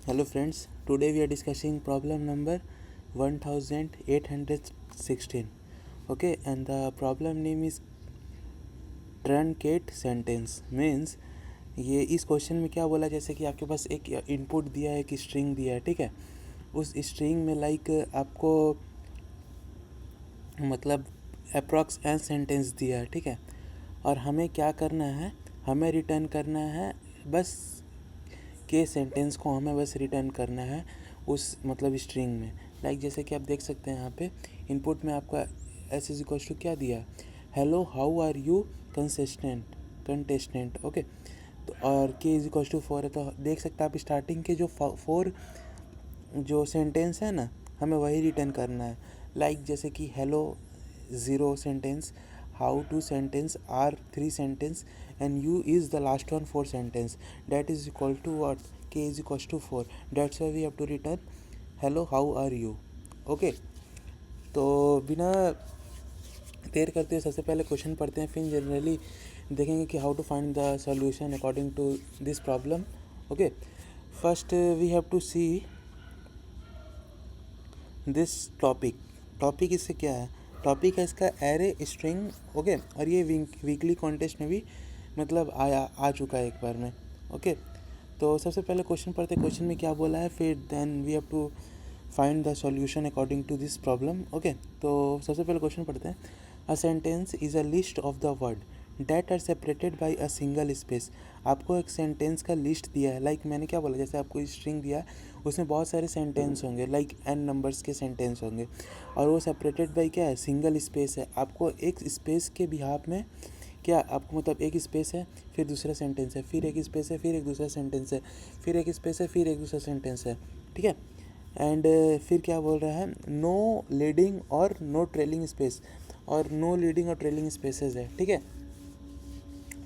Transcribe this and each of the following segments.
Hello friends, today we are discussing problem number 1816. Okay, and the problem name is truncate sentence means ये इस question में क्या बोला, जैसे कि आपके पास एक इनपुट दिया है, एक स्ट्रिंग दिया है, ठीक है। उस स्ट्रिंग में आपको मतलब अप्रॉक्स एन सेंटेंस दिया है, ठीक है। और हमें क्या करना है, हमें रिटर्न करना है बस के सेंटेंस को हमें बस रिटर्न करना है उस मतलब स्ट्रिंग में। जैसे कि आप देख सकते हैं यहाँ पे इनपुट में आपका एस इज इक्वल्स टू क्या दिया, hello how are you contestant. Okay, तो और के इज इक्वल्स टू 4 है, तो देख सकते हैं आप स्टार्टिंग के जो 4 जो सेंटेंस है ना, हमें वही रिटर्न करना है। जैसे कि hello 0 sentence, how 2 sentence, are 3 sentence and u is the last one 4 sentence, that is equal to what, k is equals to 4. That's why we have to return hello how are you. Okay, तो बिना देर करते हुए सबसे पहले question पढ़ते हैं, फिर generally देखेंगे कि how to find the solution according to this problem. Okay, first we have to see this topic इससे क्या है, टॉपिक है इसका एरे स्ट्रिंग। ओके, और ये वीकली कॉन्टेस्ट में भी मतलब आ चुका है एक बार में। ओके, तो सबसे पहले क्वेश्चन पढ़ते, क्वेश्चन में क्या बोला है, फिर then we have to find the solution according to this problem. Okay, तो सबसे पहले क्वेश्चन पढ़ते हैं। A sentence is a list of the word that are separated by a single space. आपको एक सेंटेंस का लिस्ट दिया है, मैंने क्या बोला, जैसे आपको स्ट्रिंग दिया है, उसमें बहुत सारे सेंटेंस होंगे, एन नंबर्स के सेंटेंस होंगे, और वो सेपरेटेड बाई क्या है, सिंगल स्पेस है। आपको एक स्पेस के बिहाफ में क्या, आपको मतलब एक स्पेस है, फिर दूसरा सेंटेंस है, फिर एक स्पेस है, फिर एक दूसरा सेंटेंस है, फिर एक स्पेस है, फिर एक दूसरा सेंटेंस है, ठीक है। एंड फिर क्या बोल रहा है, नो लीडिंग और नो ट्रेलिंग स्पेस, और नो लीडिंग और ट्रेलिंग स्पेसेस है, ठीक है।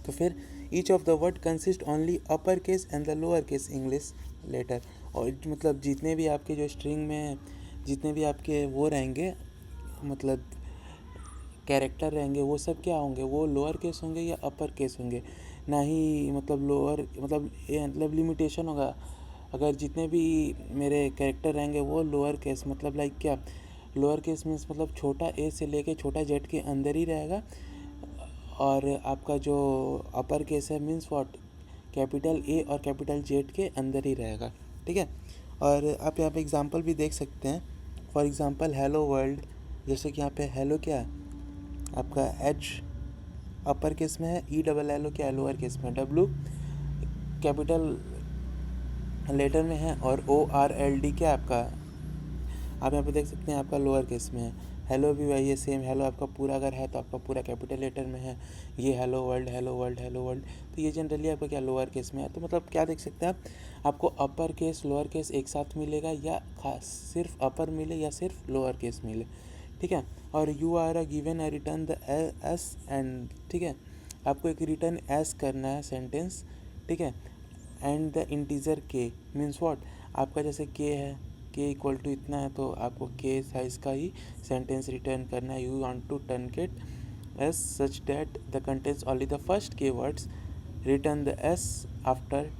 तो फिर each of the word consist only upper case and the lower case English letter. और मतलब जितने भी आपके जो स्ट्रिंग में जितने भी आपके वो रहेंगे, मतलब कैरेक्टर रहेंगे, वो सब क्या होंगे, वो लोअर केस होंगे या अपर केस होंगे। ना ही मतलब लोअर मतलब लिमिटेशन होगा, अगर जितने भी मेरे कैरेक्टर रहेंगे वो लोअर केस, मतलब क्या, लोअर केस मीन्स मतलब छोटा ए से लेके छोटा जेड के अंदर ही रहेगा, और आपका जो अपर केस है मीन्स व्हाट, कैपिटल ए और कैपिटल जेड के अंदर ही रहेगा, ठीक है। और आप यहाँ पे एग्जांपल भी देख सकते हैं। फॉर एग्जांपल हेलो वर्ल्ड, जैसे कि यहाँ पे हेलो क्या है, आपका एच अपर केस में है, ई डबल एल ओ क्या है, लोअर केस में, डब्लू कैपिटल लेटर में है, और ओ आर एल डी क्या आपका, आप यहाँ पे देख सकते हैं आपका लोअर केस में है। हेलो भी वही है, सेम हेलो आपका पूरा अगर है तो आपका पूरा कैपिटल लेटर में है। ये hello world hello world hello world, तो ये जनरली आपका क्या लोअर केस में है। तो मतलब क्या देख सकते हैं आप, आपको अपर केस लोअर केस एक साथ मिलेगा, या खास सिर्फ अपर मिले या सिर्फ लोअर केस मिले, ठीक है। और you are a given a return the s and, ठीक है, आपको एक रिटर्न एस करना है सेंटेंस, ठीक है। एंड द इंटीजर के मीन्स व्हाट, आपका जैसे के है, के इक्वल टू इतना है, तो आपको के साइज़ का ही सेंटेंस रिटर्न करना है। You want to truncate s such that the contents only the first k words, return the s after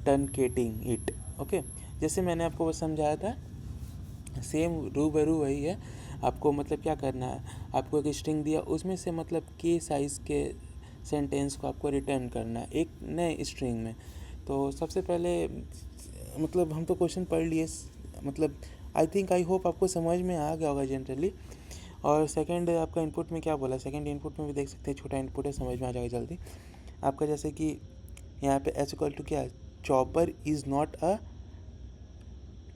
truncating इट। ओके, जैसे मैंने आपको वो समझाया था, सेम रूबरू वही है। आपको मतलब क्या करना है, आपको एक स्ट्रिंग दिया, उसमें से मतलब के साइज़ के सेंटेंस को आपको रिटर्न करना है एक नए स्ट्रिंग में। तो सबसे पहले मतलब हम तो क्वेश्चन पढ़ लिए, मतलब आई थिंक आई होप आपको समझ में आ गया होगा जनरली। और सेकंड आपका इनपुट में क्या बोला, सेकंड इनपुट में भी देख सकते हैं, छोटा इनपुट है, समझ में आ जाएगा जल्दी आपका। जैसे कि यहाँ पे एच इक्वल टू क्या है, chopper is not a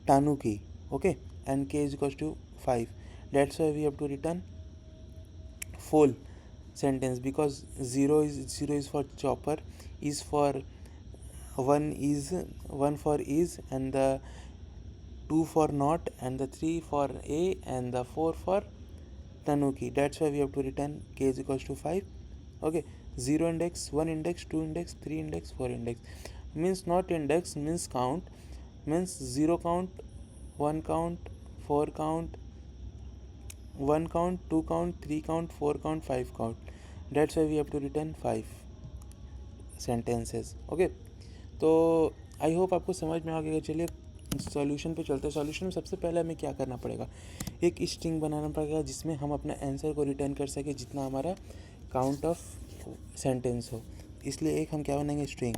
tanuki. Okay, and k is equals to 5. That's why we have to return full sentence, because 0 is for chopper, is for 1 for is, and the 2 for not, and the 3 for a, and the 4 for tanuki. That's why we have to return k is equals to 5. Okay, 0 index, 1 index, 2 index, 3 index, 4 index means not index, means count, means 0 count, 1 count, 4 count, 1 count, 2 count, 3 count, 4 count, 5 count. That's why we have to return 5 sentences. Okay, तो I hope आपको समझ में आ गया। चलिए solution पे चलते हैं। Solution में सबसे पहले हमें क्या करना पड़ेगा, एक स्ट्रिंग बनाना पड़ेगा जिसमें हम अपना आंसर को रिटर्न कर सके जितना हमारा काउंट ऑफ सेंटेंस हो। इसलिए एक हम क्या बनाएंगे, स्ट्रिंग।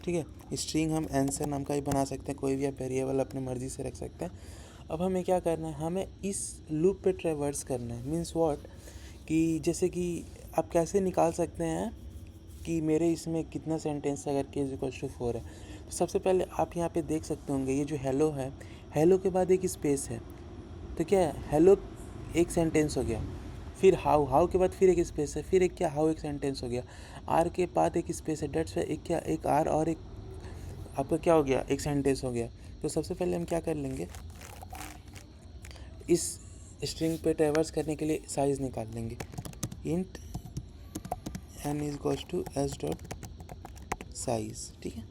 ठीक है, स्ट्रिंग हम आंसर नाम का ही बना सकते हैं, कोई भी आप वेरिएबल अपनी मर्ज़ी से रख सकते हैं। अब हमें क्या करना है, हमें इस लूप पे ट्रैवर्स करना है। मीन्स व्हाट, कि जैसे कि आप कैसे निकाल सकते हैं कि मेरे इसमें कितना सेंटेंस अगर k = 4 है। तो सबसे पहले आप यहाँ पे देख सकते होंगे ये जो हेलो है, हेलो के बाद एक स्पेस है, तो क्या है, हेलो एक सेंटेंस हो गया। फिर हाउ के बाद फिर एक स्पेस है, फिर एक क्या, हाउ एक सेंटेंस हो गया। आर के बाद एक स्पेस है, डेट्स है एक क्या, एक आर और एक आपका क्या हो गया, एक सेंटेंस हो गया। तो सबसे पहले हम क्या कर लेंगे, इस स्ट्रिंग पे ट्रैवर्स करने के लिए साइज़ निकाल लेंगे। Int n = s.size। ठीक है,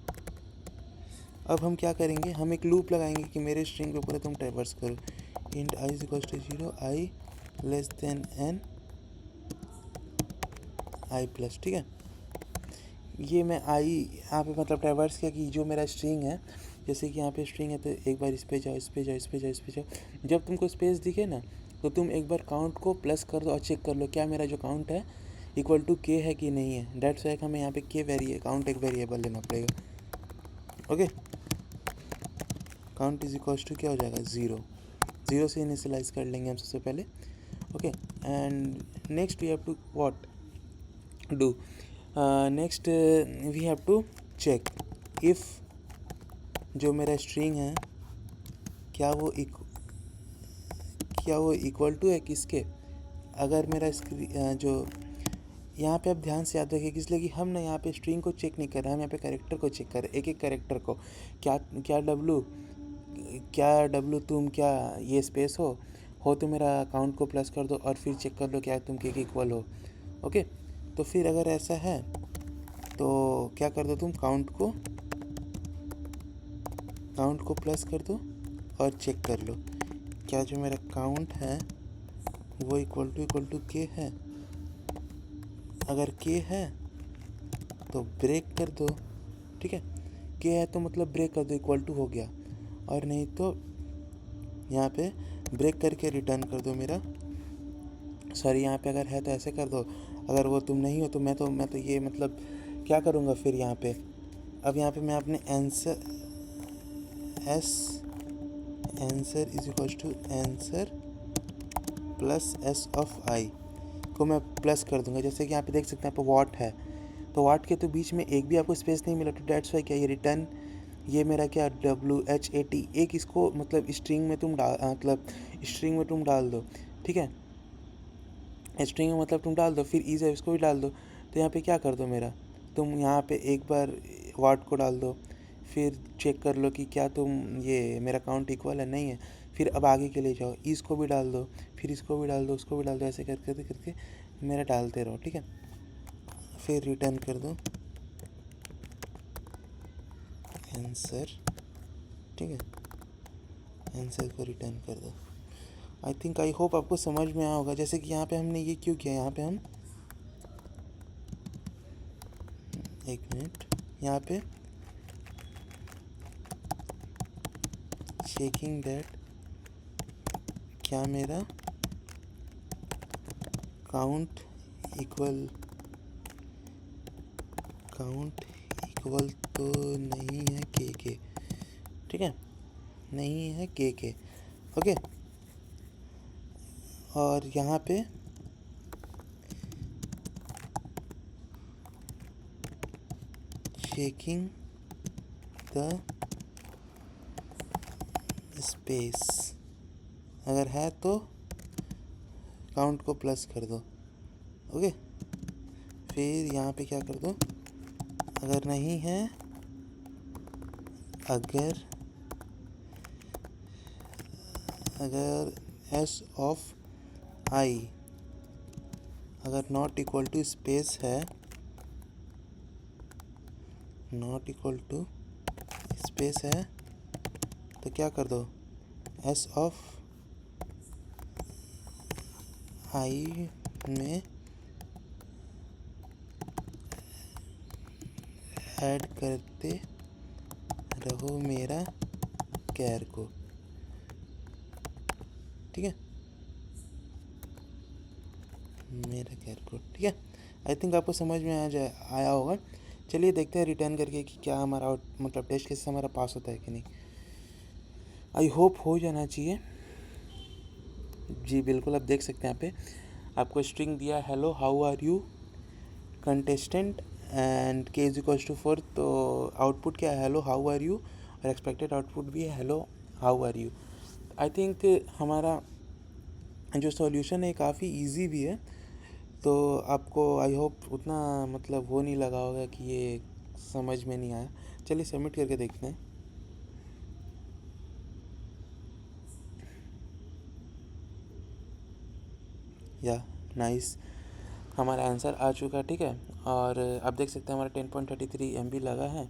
अब हम क्या करेंगे, हम एक लूप लगाएंगे कि मेरे स्ट्रिंग पे पूरा तुम ट्रैवर्स करो। Int i = 0, i n i+। ठीक है, ये मैं आई यहाँ पे मतलब ट्रैवर्स किया कि जो मेरा स्ट्रिंग है, जैसे कि यहाँ पे स्ट्रिंग है तो एक बार इस पे जाओ, इस पे जाओ, इस पे जाओ, इस पे जाओ। जब तुमको स्पेस दिखे ना तो तुम एक बार काउंट को प्लस कर दो और चेक कर लो क्या मेरा जो काउंट है इक्वल टू k है कि नहीं है। डेट्स वाई हमें यहाँ पे काउंट एक वेरिएबल लेना पड़ेगा। ओके, काउंट = क्या हो जाएगा, 0 से इनिशियलाइज कर लेंगे हम सबसे पहले। Okay, and next we have to what do, next we have to check if जो मेरा स्ट्रिंग है क्या वो इक्वल टू है किसके। अगर मेरा जो यहाँ पे आप ध्यान से याद रखिए, इसलिए कि हम ना यहाँ पे स्ट्रिंग को चेक नहीं कर रहे हैं, हम यहाँ पे कैरेक्टर को चेक कर रहे हैं, एक एक कैरेक्टर को। क्या डब्लू तुम क्या ये स्पेस हो तो मेरा अकाउंट को प्लस कर दो और फिर चेक कर लो क्या तुम के इक्वल हो। ओके, तो फिर अगर ऐसा है तो क्या कर दो, तुम काउंट को प्लस कर दो और चेक कर लो क्या जो मेरा काउंट है वो इक्वल टू के है। अगर के है तो ब्रेक कर दो। ठीक है, के है तो मतलब ब्रेक कर दो, इक्वल टू हो गया, और नहीं तो यहाँ पे ब्रेक करके रिटर्न कर दो मेरा। सॉरी, यहाँ पे अगर है तो ऐसे कर दो, अगर वो तुम नहीं हो तो मैं तो ये मतलब क्या करूँगा फिर यहाँ पे। अब यहाँ पे मैं अपने आंसर आंसर प्लस s(i) को मैं प्लस कर दूंगा। जैसे कि यहाँ पे देख सकते हैं, आप वॉट है तो वॉट के तो बीच में एक भी आपको स्पेस नहीं मिला, तो डेट्स वाई क्या ये रिटर्न, ये मेरा क्या WHAT एक इसको मतलब स्ट्रिंग में तुम डाल दो। ठीक है, स्ट्रिंग में मतलब तुम डाल दो, फिर ईज है इसको भी डाल दो। तो यहाँ पे क्या कर दो, मेरा तुम यहाँ पे एक बार वॉट को डाल दो, फिर चेक कर लो कि क्या तुम ये मेरा काउंट इक्वल है, नहीं है। फिर अब आगे के लिए जाओ, इसको भी डाल दो, फिर इसको भी डाल दो, उसको भी डाल दो, ऐसे करके मेरा डालते रहो। ठीक है, फिर रिटर्न कर दो आंसर। ठीक है, आंसर को रिटर्न कर दो। आई होप आपको समझ में आया होगा। जैसे कि यहाँ पे हमने ये क्यों किया, यहाँ पे हम एक मिनट, यहाँ पे चेकिंग दैट क्या मेरा काउंट इक्वल तो नहीं है के। ठीक है, नहीं है के। ओके, और यहाँ पे चेकिंग द स्पेस, अगर है तो काउंट को प्लस कर दो। ओके, फिर यहाँ पे क्या कर दो, अगर नहीं है, अगर s(i) अगर नॉट इक्वल टू स्पेस है, तो क्या कर दो, s(i) में ऐड करते रहो मेरा कैर को, ठीक है, मेरा कैर को, ठीक है। आई थिंक आपको समझ में आया होगा। चलिए देखते हैं रिटर्न करके कि क्या हमारा मतलब टेस्ट कैसे हमारा पास होता है कि नहीं। आई होप हो जाना चाहिए। जी बिल्कुल, आप देख सकते हैं यहाँ पे आपको स्ट्रिंग दिया hello how are you contestant and k is equals to 4, तो आउटपुट क्या है हेलो हाउ आर यू, और एक्सपेक्टेड आउटपुट भी है hello how are you. I think हमारा जो सॉल्यूशन है काफ़ी इजी भी है, तो आपको आई होप उतना मतलब वो नहीं लगा होगा कि ये समझ में नहीं आया। चलिए सबमिट करके देखते हैं। या नाइस, हमारा आंसर आ चुका है, ठीक है। और आप देख सकते हैं हमारा 10.33 MB लगा है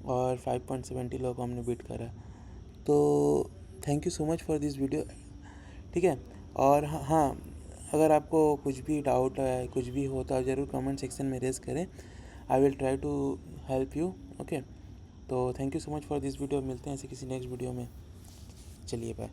और 5.70 लोग हमने बीट करा। तो thank you so much for this video, ठीक है। और हाँ, अगर आपको कुछ भी डाउट है, कुछ भी होता है, ज़रूर कमेंट सेक्शन में रेज करें। I will try to help you, okay. तो thank you so much for this video, मिलते हैं ऐसे किसी नेक्स्ट वीडियो में। चलिए बाय।